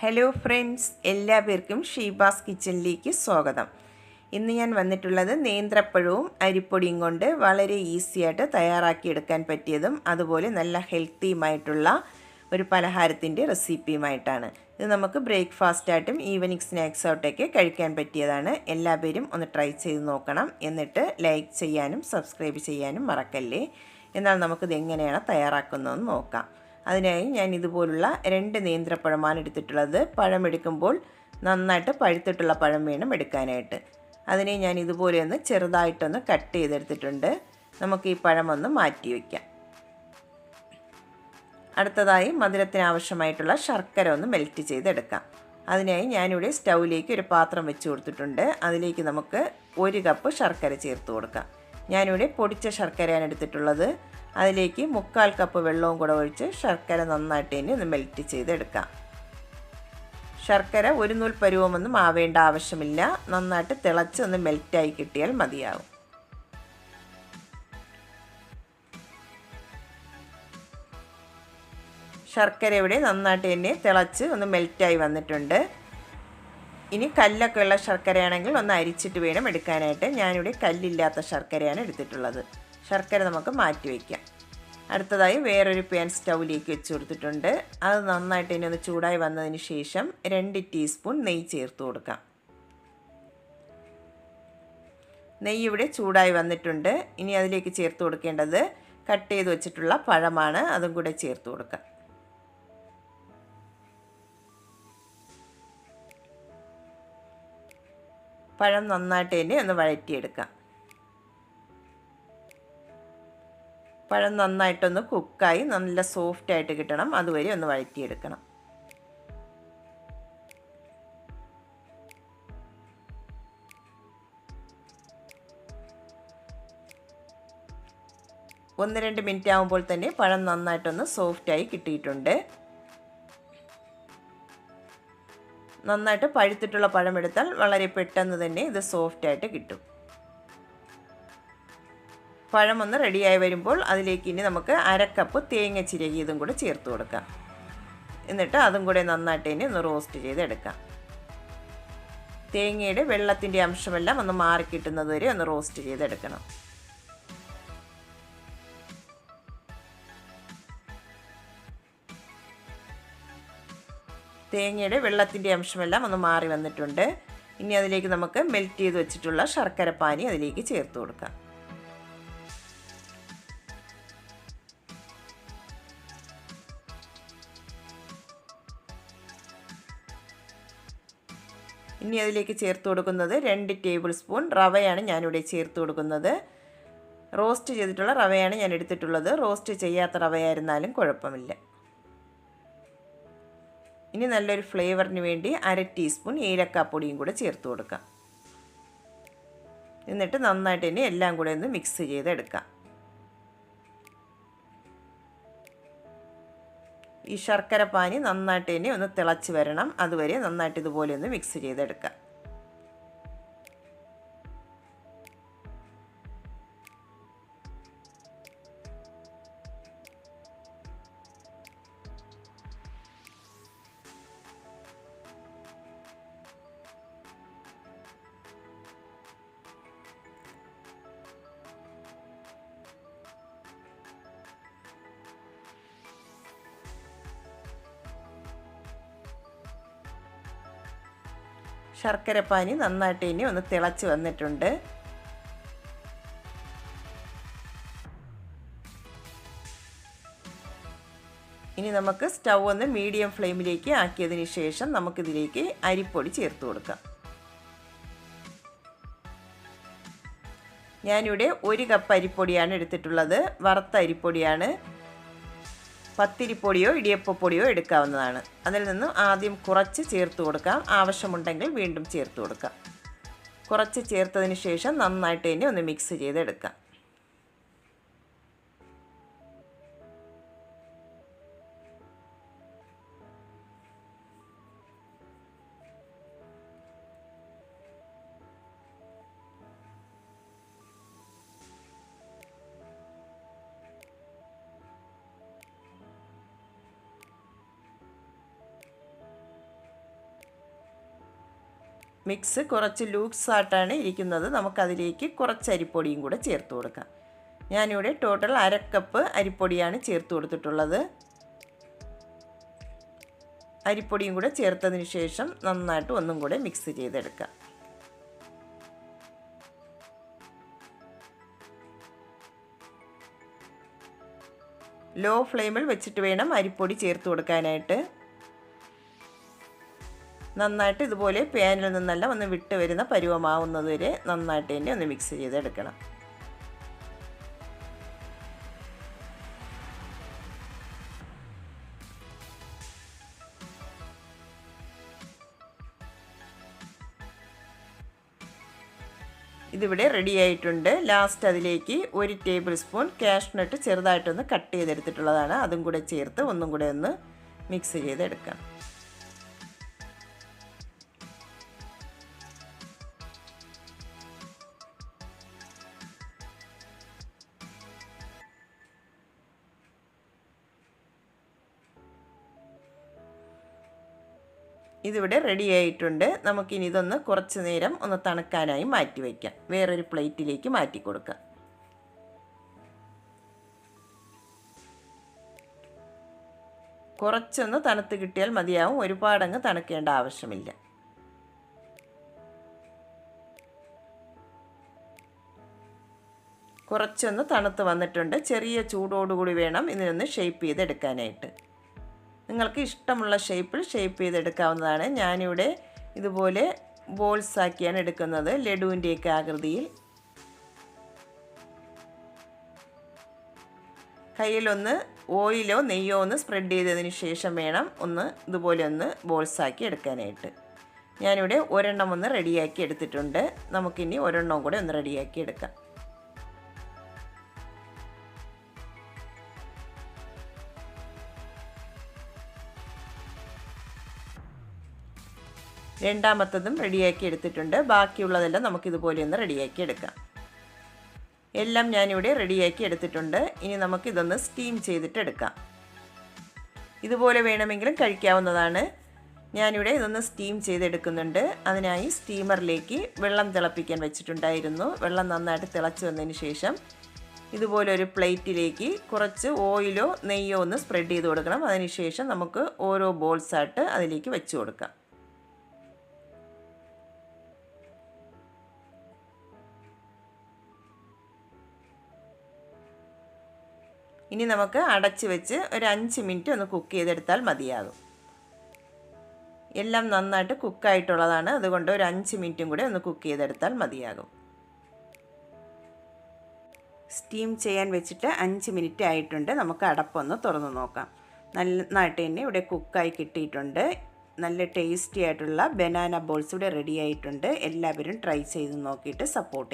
Hello friends, എല്ലാവർക്കും ഷീബാസ് കിച്ചണിലേക്ക് സ്വാഗതം. ഇന്ന് ഞാൻ വന്നിട്ടുള്ളത് നേന്ത്രപ്പഴവും അരിപ്പൊടിയും കൊണ്ട് വളരെ ഈസിയായിട്ട് തയ്യാറാക്കിയെടുക്കാൻ പറ്റിയതും അതുപോലെ നല്ല ഹെൽത്തിയുമായിട്ടുള്ള ഒരു പലഹാരത്തിൻ്റെ റെസിപ്പിയുമായിട്ടാണ്. ഇത് നമുക്ക് ബ്രേക്ക്ഫാസ്റ്റായിട്ടും ഈവനിങ് സ്നാക്സായിട്ടൊക്കെ കഴിക്കാൻ പറ്റിയതാണ്. എല്ലാവരും ഒന്ന് ട്രൈ ചെയ്ത് നോക്കണം. എന്നിട്ട് ലൈക്ക് ചെയ്യാനും സബ്സ്ക്രൈബ് ചെയ്യാനും മറക്കല്ലേ. എന്നാൽ നമുക്കിത് എങ്ങനെയാണ് തയ്യാറാക്കുന്നതെന്ന് നോക്കാം. അതിനായി ഞാൻ ഇതുപോലുള്ള 2 നേന്ത്രപ്പഴമാണ് എടുത്തിട്ടുള്ളത്. പഴമെടുക്കുമ്പോൾ നന്നായിട്ട് പഴുത്തിട്ടുള്ള പഴം വേണം എടുക്കാനായിട്ട്. അതിനെ ഞാൻ ഇതുപോലെ ഒന്ന് ചെറുതായിട്ടൊന്ന് കട്ട് ചെയ്തെടുത്തിട്ടുണ്ട്. നമുക്ക് ഈ പഴം ഒന്ന് മാറ്റി വയ്ക്കാം. അടുത്തതായി മധുരത്തിന് ആവശ്യമായിട്ടുള്ള ശർക്കര ഒന്ന് മെൽറ്റ് ചെയ്തെടുക്കാം. അതിനായി ഞാനിവിടെ സ്റ്റൗവിലേക്ക് ഒരു പാത്രം വെച്ച് കൊടുത്തിട്ടുണ്ട്. അതിലേക്ക് നമുക്ക് 1 കപ്പ് ശർക്കര ചേർത്ത് കൊടുക്കാം. ഞാനിവിടെ പൊടിച്ച ശർക്കരയാണ് എടുത്തിട്ടുള്ളത്. അതിലേക്ക് 3/4 കപ്പ് വെള്ളവും കൂടെ ഒഴിച്ച് ശർക്കര നന്നായിട്ട് തന്നെ ഒന്ന് മെൽറ്റ് ചെയ്തെടുക്കാം. ശർക്കര ഒരു നൂൽ പരുവമൊന്നും ആവേണ്ട ആവശ്യമില്ല. നന്നായിട്ട് തിളച്ച് ഒന്ന് മെൽറ്റായി കിട്ടിയാൽ മതിയാവും. ശർക്കര ഇവിടെ നന്നായിട്ട് തന്നെ തിളച്ച് ഒന്ന് മെൽറ്റായി വന്നിട്ടുണ്ട്. ഇനി കല്ലൊക്കെ ഉള്ള ശർക്കരയാണെങ്കിൽ ഒന്ന് അരിച്ചിട്ട് വേണം എടുക്കാനായിട്ട്. ഞാനിവിടെ കല്ലില്ലാത്ത ശർക്കരയാണ് എടുത്തിട്ടുള്ളത്. ശർക്കര നമുക്ക് മാറ്റി വയ്ക്കാം. അടുത്തതായി വേറൊരു പാൻ സ്റ്റൗവിലേക്ക് വെച്ച് കൊടുത്തിട്ടുണ്ട്. അത് നന്നായിട്ട് ഇനി ഒന്ന് ചൂടായി വന്നതിന് ശേഷം 2 ടീസ്പൂൺ നെയ്യ് ചേർത്ത് കൊടുക്കാം. നെയ്യ് ഇവിടെ ചൂടായി വന്നിട്ടുണ്ട്. ഇനി അതിലേക്ക് ചേർത്ത് കൊടുക്കേണ്ടത് കട്ട് ചെയ്ത് വെച്ചിട്ടുള്ള പഴമാണ്. അതും കൂടെ ചേർത്ത് കൊടുക്കാം. പഴം നന്നായിട്ട് തന്നെ ഒന്ന് വഴറ്റിയെടുക്കാം. പഴം നന്നായിട്ടൊന്ന് കുക്കായി നല്ല സോഫ്റ്റായിട്ട് കിട്ടണം. അതുവരെ ഒന്ന് വഴറ്റിയെടുക്കണം. ഒന്ന് 2 മിനിറ്റ് ആകുമ്പോൾ തന്നെ പഴം നന്നായിട്ടൊന്ന് സോഫ്റ്റായി കിട്ടിയിട്ടുണ്ട്. നന്നായിട്ട് പഴുത്തിട്ടുള്ള പഴം എടുത്താൽ വളരെ പെട്ടെന്ന് തന്നെ ഇത് സോഫ്റ്റായിട്ട് കിട്ടും. പഴം ഒന്ന് റെഡിയായി വരുമ്പോൾ അതിലേക്ക് ഇനി നമുക്ക് 1/2 കപ്പ് തേങ്ങ ചിരകിയതും കൂടെ ചേർത്ത് കൊടുക്കാം. എന്നിട്ട് അതും കൂടെ നന്നായിട്ട് തന്നെ ഒന്ന് റോസ്റ്റ് ചെയ്തെടുക്കാം. തേങ്ങയുടെ വെള്ളത്തിൻ്റെ അംശമെല്ലാം ഒന്ന് മാറിക്കിട്ടുന്നത് വരെ ഒന്ന് റോസ്റ്റ് ചെയ്തെടുക്കണം. തേങ്ങയുടെ വെള്ളത്തിൻ്റെ അംശമെല്ലാം ഒന്ന് മാറി വന്നിട്ടുണ്ട്. ഇനി അതിലേക്ക് നമുക്ക് മെൽറ്റ് ചെയ്ത് വെച്ചിട്ടുള്ള ശർക്കര പാനി അതിലേക്ക് ചേർത്ത് കൊടുക്കാം. ഇനി അതിലേക്ക് ചേർത്ത് കൊടുക്കുന്നത് 2 ടേബിൾ സ്പൂൺ റവയാണ് ഞാനിവിടെ ചേർത്ത് കൊടുക്കുന്നത്. റോസ്റ്റ് ചെയ്തിട്ടുള്ള റവയാണ് ഞാൻ എടുത്തിട്ടുള്ളത്. റോസ്റ്റ് ചെയ്യാത്ത റവയായിരുന്നാലും കുഴപ്പമില്ല. ഇനി നല്ലൊരു ഫ്ലേവറിന് വേണ്ടി 1/2 ടീസ്പൂൺ ഏലക്കാപ്പൊടിയും കൂടെ ചേർത്ത് കൊടുക്കാം. എന്നിട്ട് നന്നായിട്ട് തന്നെ എല്ലാം കൂടെ ഒന്ന് മിക്സ് ചെയ്തെടുക്കാം. ഈ ശർക്കര പാനി നന്നായിട്ട് തന്നെ ഒന്ന് തിളച്ച് വരണം. അതുവരെ നന്നായിട്ട് ഇതുപോലെ ഒന്ന് മിക്സ് ചെയ്തെടുക്കാം. ശർക്കരപ്പാനി നന്നായിട്ട് ഇനി ഒന്ന് തിളച്ച് വന്നിട്ടുണ്ട്. ഇനി നമുക്ക് സ്റ്റൗ ഒന്ന് മീഡിയം ഫ്ലെയിമിലേക്ക് ആക്കിയതിന് ശേഷം നമുക്കിതിലേക്ക് അരിപ്പൊടി ചേർത്ത് കൊടുക്കാം. ഞാനിവിടെ 1 കപ്പ് അരിപ്പൊടിയാണ് എടുത്തിട്ടുള്ളത്. വറുത്ത അരിപ്പൊടിയാണ്. പത്തിരിപ്പൊടിയോ ഇടിയപ്പപ്പൊടിയോ എടുക്കാവുന്നതാണ്. അതിൽ നിന്നും ആദ്യം കുറച്ച് ചേർത്ത് കൊടുക്കാം. ആവശ്യമുണ്ടെങ്കിൽ വീണ്ടും ചേർത്ത് കൊടുക്കാം. കുറച്ച് ചേർത്തതിന് ശേഷം നന്നായിട്ട് തന്നെ ഒന്ന് മിക്സ് ചെയ്തെടുക്കാം. മിക്സ് കുറച്ച് ലൂസായിട്ടാണ് ഇരിക്കുന്നത്. നമുക്കതിലേക്ക് കുറച്ച് അരിപ്പൊടിയും കൂടെ ചേർത്ത് കൊടുക്കാം. ഞാനിവിടെ ടോട്ടൽ 1/2 കപ്പ് അരിപ്പൊടിയാണ് ചേർത്ത് കൊടുത്തിട്ടുള്ളത്. അരിപ്പൊടിയും കൂടെ ചേർത്തതിന് ശേഷം നന്നായിട്ട് ഒന്നും കൂടെ മിക്സ് ചെയ്തെടുക്കാം. ലോ ഫ്ലെയിമിൽ വെച്ചിട്ട് വേണം അരിപ്പൊടി ചേർത്ത് കൊടുക്കാനായിട്ട്. നന്നായിട്ട് ഇതുപോലെ പാനിൽ നിന്നെല്ലാം ഒന്ന് വിട്ട് വരുന്ന പരുവമാവുന്നത് വരെ നന്നായിട്ട് തന്നെ ഒന്ന് മിക്സ് ചെയ്തെടുക്കണം. ഇതിവിടെ റെഡി ആയിട്ടുണ്ട്. ലാസ്റ്റ് അതിലേക്ക് 1 ടേബിൾ സ്പൂൺ കാഷ്നട്ട് ചെറുതായിട്ടൊന്ന് കട്ട് ചെയ്തെടുത്തിട്ടുള്ളതാണ്. അതും കൂടെ ചേർത്ത് ഒന്നും കൂടെ ഒന്ന് മിക്സ് ചെയ്തെടുക്കാം. ഇതിവിടെ റെഡി ആയിട്ടുണ്ട്. നമുക്കിനി ഇതൊന്ന് കുറച്ച് നേരം ഒന്ന് തണുക്കാനായി മാറ്റി വയ്ക്കാം. വേറൊരു പ്ലേറ്റിലേക്ക് മാറ്റി കൊടുക്കാം. കുറച്ചൊന്ന് തണുത്ത് കിട്ടിയാൽ മതിയാവും. ഒരുപാടങ്ങ് തണുക്കേണ്ട ആവശ്യമില്ല. കുറച്ചൊന്ന് തണുത്ത് വന്നിട്ടുണ്ട്. ചെറിയ ചൂടോടുകൂടി വേണം ഇതിനൊന്ന് ഷേപ്പ് ചെയ്തെടുക്കാനായിട്ട്. നിങ്ങൾക്ക് ഇഷ്ടമുള്ള ഷേപ്പിൽ ഷേപ്പ് ചെയ്തെടുക്കാവുന്നതാണ്. ഞാനിവിടെ ഇതുപോലെ ബോൾസ് ആക്കിയാണ് എടുക്കുന്നത്, ലഡുവിൻ്റെയൊക്കെ ആകൃതിയിൽ. കയ്യിലൊന്ന് ഓയിലോ നെയ്യോ ഒന്ന് സ്പ്രെഡ് ചെയ്തതിന് ശേഷം വേണം ഒന്ന് ഇതുപോലെ ഒന്ന് ബോൾസ് ആക്കി എടുക്കാനായിട്ട്. ഞാനിവിടെ ഒരെണ്ണം ഒന്ന് റെഡിയാക്കി എടുത്തിട്ടുണ്ട്. നമുക്കിനി ഒരെണ്ണം കൂടെ ഒന്ന് റെഡിയാക്കി എടുക്കാം. രണ്ടാമത്തതും റെഡിയാക്കി എടുത്തിട്ടുണ്ട്. ബാക്കിയുള്ളതെല്ലാം നമുക്കിതുപോലെ ഒന്ന് റെഡിയാക്കി എടുക്കാം. എല്ലാം ഞാനിവിടെ റെഡിയാക്കി എടുത്തിട്ടുണ്ട്. ഇനി നമുക്കിതൊന്ന് സ്റ്റീം ചെയ്തിട്ട് എടുക്കാം. ഇതുപോലെ വേണമെങ്കിലും കഴിക്കാവുന്നതാണ്. ഞാനിവിടെ ഇതൊന്ന് സ്റ്റീം ചെയ്തെടുക്കുന്നുണ്ട്. അതിനായി സ്റ്റീമറിലേക്ക് വെള്ളം തിളപ്പിക്കാൻ വെച്ചിട്ടുണ്ടായിരുന്നു. വെള്ളം നന്നായിട്ട് തിളച്ച് വന്നതിന് ശേഷം ഇതുപോലെ ഒരു പ്ലേറ്റിലേക്ക് കുറച്ച് ഓയിലോ നെയ്യോ ഒന്ന് സ്പ്രെഡ് ചെയ്ത് കൊടുക്കണം. അതിനുശേഷം നമുക്ക് ഓരോ ബോൾസായിട്ട് അതിലേക്ക് വെച്ച് കൊടുക്കാം. ഇനി നമുക്ക് അടച്ച് വെച്ച് ഒരു 5 മിനിറ്റ് ഒന്ന് കുക്ക് ചെയ്തെടുത്താൽ മതിയാകും. എല്ലാം നന്നായിട്ട് കുക്കായിട്ടുള്ളതാണ്. അതുകൊണ്ട് ഒരു 5 മിനിറ്റും കൂടെ ഒന്ന് കുക്ക് ചെയ്തെടുത്താൽ മതിയാകും. സ്റ്റീം ചെയ്യാൻ വെച്ചിട്ട് 5 മിനിറ്റ് ആയിട്ടുണ്ട്. നമുക്ക് അടപ്പൊന്ന് തുറന്ന് നോക്കാം. നന്നായിട്ട് തന്നെ ഇവിടെ കുക്കായി കിട്ടിയിട്ടുണ്ട്. നല്ല ടേസ്റ്റി ആയിട്ടുള്ള ബനാന ബോൾസ് ഇവിടെ റെഡി ആയിട്ടുണ്ട്. എല്ലാവരും ട്രൈ ചെയ്ത് നോക്കിയിട്ട് സപ്പോർട്ട്